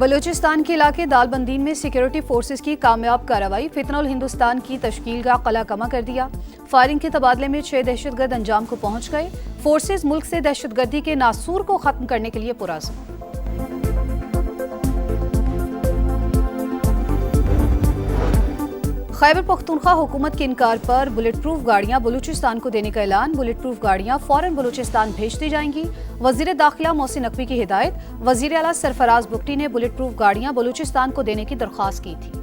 बलूचिस्तान के इलाके दालबंदीन में सिक्योरिटी फोर्सेस की कामयाब कार्रवाई फितनुल हिंदुस्तान की तश्कील का कला कमा कर दिया। फायरिंग के तबादले में 6 दहशतगर्द अंजाम को पहुंच गए। फोर्सेस मुल्क से दहशतगर्दी के नासूर को खत्म करने के लिए पुरअज़्म। खैबर पख्तूनख्वा हुकूमत के इनकार पर बुलेट प्रूफ गाड़ियां बलूचिस्तान को देने का ऐलान। बुलेट प्रूफ गाड़ियां फौरन बलूचिस्तान भेज दी जाएंगी। वजीर दाखिला मोहसिन नकवी की हिदायत। वजीर आला सरफराज बुगटी ने बुलेट प्रूफ गाड़ियां बलूचिस्तान को देने की दरख्वास्त की थी।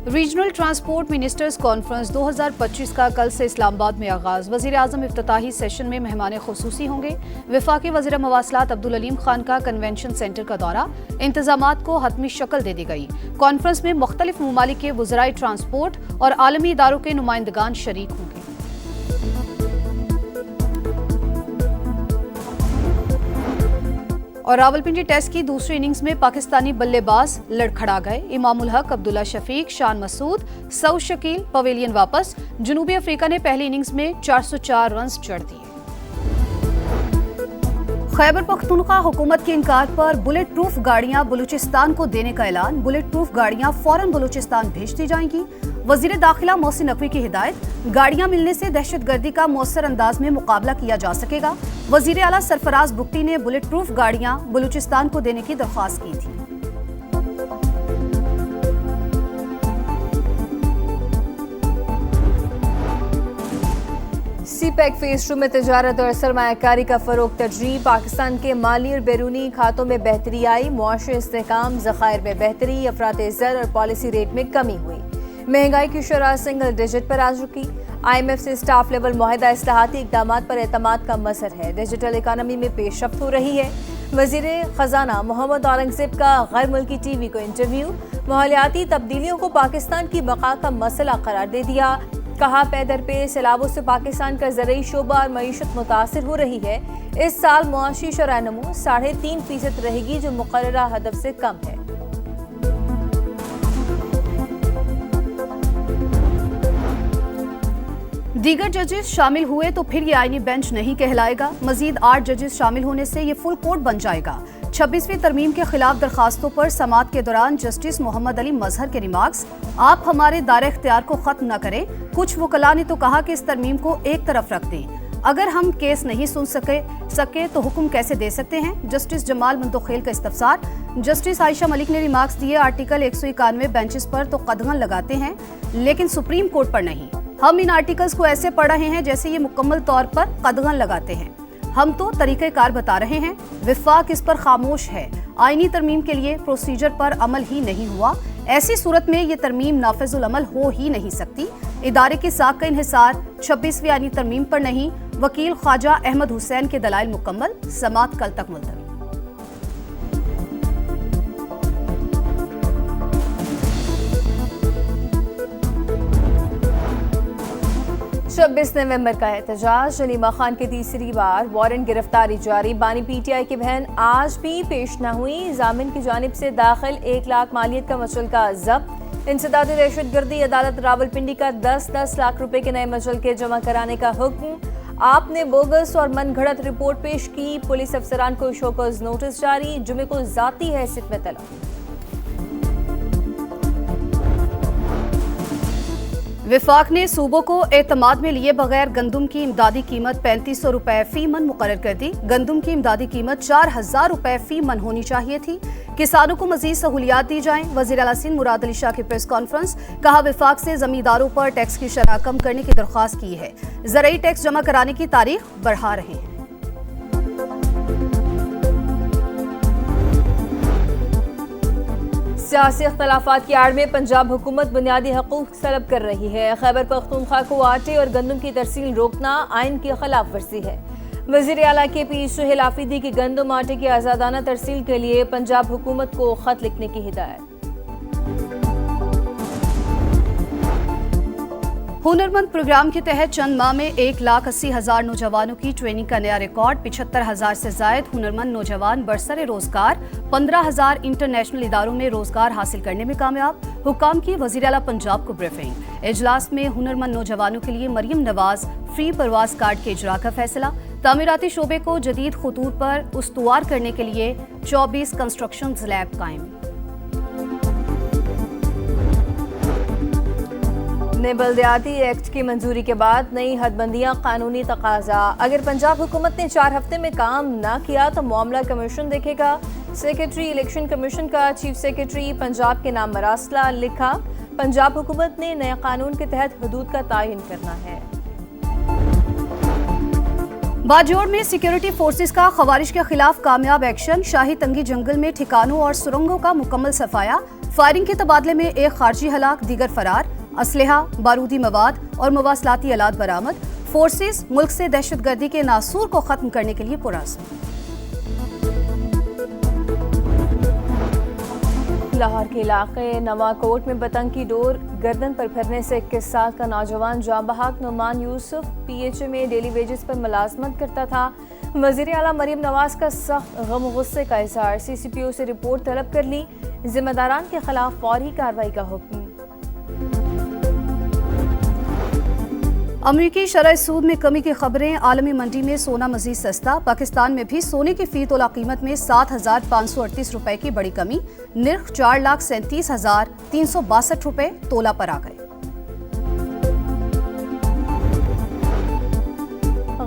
रीजनल ट्रांसपोर्ट मिनिस्टर्स कॉन्फ्रेंस 2025 का कल से इस्लामाबाद में आगाज। वजीर आजम इफ्तिताही सेशन में मेहमान खुसूसी होंगे। वफाकी वजीर मवासलात अब्दुल अलीम खान का कन्वेंशन सेंटर का दौरा। इंतजामात को हतमी शक्ल दे दी गई। कॉन्फ्रेंस में मुख्तलिफ ममालिक के वज़राए ट्रांसपोर्ट और आलमी इदारों के नुमाइंदगान शरीक होंगे। और रावलपिंडी टेस्ट की दूसरी इनिंग्स में पाकिस्तानी बल्लेबाज लड़खड़ा गए। इमामुल हक, अब्दुल्ला शफीक, शान मसूद, सऊद शकील पवेलियन वापस। जनूबी अफ्रीका ने पहली इनिंग्स में 404 रन जड़ दिए। खैबर पख्तूनख्वा हुकूमत के इनकार पर बुलेट प्रूफ गाड़ियां बलूचिस्तान को देने का ऐलान। बुलेट प्रूफ गाड़ियां फौरन बलूचिस्तान भेज दी जाएंगी। वजीर दाखिला मोहसिन नकवी की हिदायत। गाड़ियां मिलने से दहशतगर्दी का मौसर अंदाज में मुकाबला किया जा सकेगा। वजीर आला सरफराज बुगटी ने बुलेट प्रूफ गाड़ियां बलूचिस्तान को देने की दरख्वास्त की थी। सीपैक फेज 2 में तजारत और सरमायाकारी का फरोग तरजीह। पाकिस्तान के माली और बैरूनी खातों में बेहतरी आई। मुआशी इस्तेहकाम, ज़खायर में बेहतरी, अफरात ज़र और पॉलिसी रेट में कमी हुई। महंगाई की शरह सिंगल डिजिट पर आ चुकी। IMF से स्टाफ लेवल मुआहिदा इस्लाहाती इक़दामात पर एतमाद का मसर है। डिजिटल इकानमी में पेशरफ्त हो रही है। वज़ीर ख़जाना मोहम्मद औरंगज़ेब का गैर मुल्की TV को इंटरव्यू। माहौलियाती तब्दीलियों को पाकिस्तान की बका का मसला करार दे दिया। कहा पैदर पे सैलाबों से पाकिस्तान का ज़रूरी शोबा और मईशत मुतासिर हो रही है। इस साल मुआशी शरह नमू 3.5% रहेगी, जो मुकर्ररा हदफ से कम है। दीगर जजेस शामिल हुए तो फिर ये आईनी बेंच नहीं कहलाएगा। मजीद 8 जजेस शामिल होने से ये फुल कोर्ट बन जाएगा। 26वीं तरमीम के खिलाफ दरखास्तों पर समाअत के दौरान जस्टिस मोहम्मद अली मजहर के रिमार्क्स। आप हमारे दायरे इख्तियार को खत्म न करें। कुछ वकला ने तो कहा कि इस तरमीम को एक तरफ रख दें। अगर हम केस नहीं सुन सके तो हुक्म कैसे दे सकते हैं। जस्टिस जमाल मंदोखेल का इस्तफसार। जस्टिस आयशा मलिक ने रिमार्क्स दिए, आर्टिकल 191 बेंचेस पर तो कदगन लगाते हैं लेकिन सुप्रीम कोर्ट पर नहीं। हम इन आर्टिकल्स को ऐसे पढ़ रहे हैं जैसे ये मुकम्मल तौर पर कदगन लगाते हैं। हम तो तरीक़ेकार बता रहे हैं। विफाक इस पर खामोश है। आईनी तरमीम के लिए प्रोसीजर पर अमल ही नहीं हुआ। ऐसी सूरत में ये तरमीम नाफिजुल अमल हो ही नहीं सकती। इदारे की साख का इन्हिसार 26वीं आईनी तरमीम पर नहीं। वकील ख्वाजा अहमद हुसैन के दलाइल मुकम्मल। समाअत कल तक मुलतवी। 26 नवंबर का एहतजाज। जलीमा खान की तीसरी बार वारंट गिरफ्तारी जारी। बानी PTI की बहन आज भी पेश न हुई। जामिन की जानिब से दाखिल 1 लाख मालियत का मुचलका जब्त। इंसदादी दहशतगर्दी अदालत रावलपिंडी का 10-10 लाख रुपए के नए मुचलके जमा कराने का हुक्म। आपने बोगस और मनगढ़ंत रिपोर्ट पेश की। पुलिस अफसरान को शोकॉज नोटिस जारी। जुमे को जाती हैसियत में तलब। विफाक ने सूबों को एतमाद में लिए बगैर गंदुम की इमदादी कीमत 3500 रुपए फी मन मुकर्रर कर दी। गंदुम की इमदादी कीमत 4000 रुपए फी मन होनी चाहिए थी। किसानों को मजीद सहूलियात दी जाएं। वज़ीर आला सिंध मुराद अली शाह की प्रेस कॉन्फ्रेंस। कहा विफाक से जमींदारों पर टैक्स की शरह कम करने की दरख्वास्त की है। ज़रूरी टैक्स जमा कराने की तारीख बढ़ा रहे हैं। सियासी अख्तलाफात की आड़ में पंजाब हुकूमत बुनियादी हकूक तलब कर रही है। खैबर पख्तूनख्वा को आटे और गंदम की तरसील रोकना आइन की खिलाफ वर्जी है। वज़ीर आला KP सुहेल आफरीदी की गंदम आटे की आज़ादाना तरसील के लिए पंजाब हुकूमत को खत लिखने की हिदायत। हुनरमंद प्रोग्राम के तहत चंद माह में 1,80,000 नौजवानों की ट्रेनिंग का नया रिकॉर्ड। 75,000 से जायद हुनरमंद नौजवान बरसरे रोजगार। 15,000 इंटरनेशनल इदारों में रोजगार हासिल करने में कामयाब। हुकाम की वज़ीर आला पंजाब को ब्रीफिंग। इजलास में हुनरमंद नौजवानों के लिए मरियम नवाज फ्री परवाज कार्ड के इजरा का फैसला। तामीराती शोबे को जदीद खतूत पर उस्तुवार करने के लिए 24 कंस्ट्रक्शन लैब कायम। नए बल्दियाती एक्ट की मंजूरी के बाद नई हदबंदियां कानूनी तकाजा। अगर पंजाब हुकूमत ने 4 हफ्ते में काम ना किया तो मामला कमीशन देखेगा। सेक्रेटरी इलेक्शन कमीशन का चीफ सेक्रेटरी पंजाब के नाम मरासला लिखा। पंजाब हुकूमत ने नए कानून के तहत हदूद का तायन करना है। बाजोड़ में सिक्योरिटी फोर्सेस का खवारिज के खिलाफ कामयाब एक्शन। शाही तंगी जंगल में ठिकानों और सुरंगों का मुकम्मल सफाया। फायरिंग के तबादले में एक खारजी हलाक, दीगर फरार। असलहा, बारूदी मवाद और मवासलाती आलात बरामद। फोर्सेस मुल्क से दहशतगर्दी के नासूर को खत्म करने के लिए पुरअज़्म। लाहौर के इलाके नवाकोट में पतंग की डोर गर्दन पर फिरने से 21 साल का नौजवान जाँ बहक नुमान यूसुफ PHA में डेली वेजेस पर मुलाजमत करता था। वज़ीर आला मरीम नवाज का सख्त गम गुस्से का इज़हार। CCPO से रिपोर्ट तलब कर ली। जिम्मेदारान के खिलाफ फौरी कार्रवाई का हुक्म। अमरीकी शरह सूद में कमी की खबरें। आलमी मंडी में सोना मजीद सस्ता। पाकिस्तान में भी सोने की फी तोला कीमत में 7,538 रुपए की बड़ी कमी। निर्ख 4,37,362 रुपए तोला पर आ गए।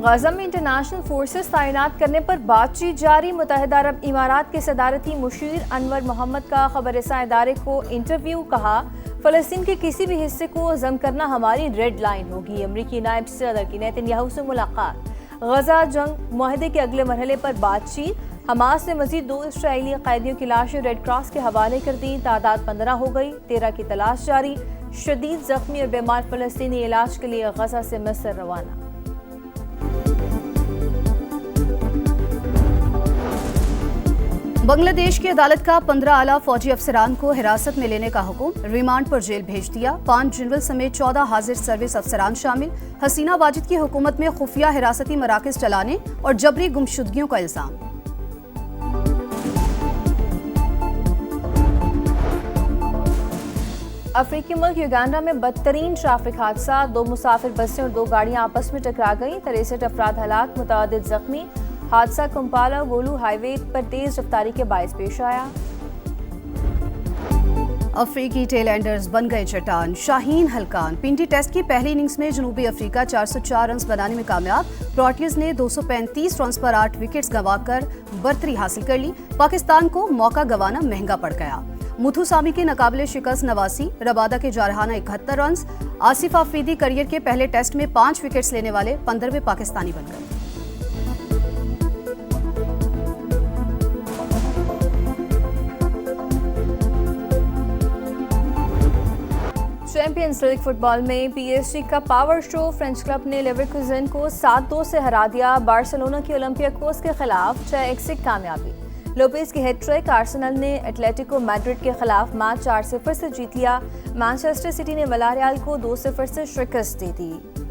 गजा में इंटरनेशनल फोर्सेस तैनात करने पर बातचीत जारी। मुत्तहिदा अरब इमारात के सदारती मुशीर अनवर मोहम्मद का खबरसां इदारे को इंटरव्यू। कहा, फलस्तीन के किसी भी हिस्से को जम करना हमारी रेड लाइन होगी। अमरीकी नायब सदर की नेतन्याहू से मुलाकात। गजा जंग मुआहदे के अगले मरहले पर बातचीत। हमास ने मजीद 2 इस्राएली कैदियों की लाशें रेड क्रॉस के हवाले कर दी। तादाद 15 हो गई। 13 की तलाश जारी। शदीद जख्मी और बीमार फलस्तीनी इलाज के लिए गजा से मिस्र रवाना। बांग्लादेश की अदालत का 15 आला फौजी अफसरान को हिरासत में लेने का हुक्म। रिमांड पर जेल भेज दिया। 5 जनरल समेत 14 हाजिर सर्विस अफसरान शामिल। हसीना वाजिद की हुकूमत में खुफिया हिरासती मराकज चलाने और जबरी गुमशुदगियों का इल्जाम। अफ्रीकी मुल्क युगांडा में बदतरीन ट्रैफिक हादसा। 2 मुसाफिर बसें और 2 गाड़ियां आपस में टकरा गईं। 63 अफराद हलाक, मुतअद्दिद जख्मी। हादसा कंपाला गोलू हाईवे पर तेज रफ्तारी के बायस पेश आया। अफ्रीकी टेलएंडर्स बन गए चट्टान। शाहीन हलकान पिंडी टेस्ट की पहली इनिंग्स में जनूबी अफ्रीका 404 रन बनाने में कामयाब। प्रोटियज ने 235 रन पर 8 विकेट्स गंवाकर बर्तरी हासिल कर ली। पाकिस्तान को मौका गंवाना महंगा पड़ गया। मुथुसामी के नाकाबिले शिकस्त नवासी। रबादा के जारहाना 71 रन। आसिफ आफरीदी करियर के पहले टेस्ट में 5 विकेट्स लेने वाले 15वें पाकिस्तानी बन गए। चैंपियंस लीग फुटबॉल में PSG का पावर शो। फ्रेंच क्लब ने लेवरकुसेन को 7-2 से हरा दिया। बार्सिलोना की ओलंपियाकोस के खिलाफ 6-1 से कामयाबी। लोपेज की हैट्रिक। आर्सेनल ने एटलेटिको मैड्रिड के खिलाफ मैच 4-0 से जीत लिया। मैनचेस्टर सिटी ने विलारियल को 2-0 से शिकस्त दे दी।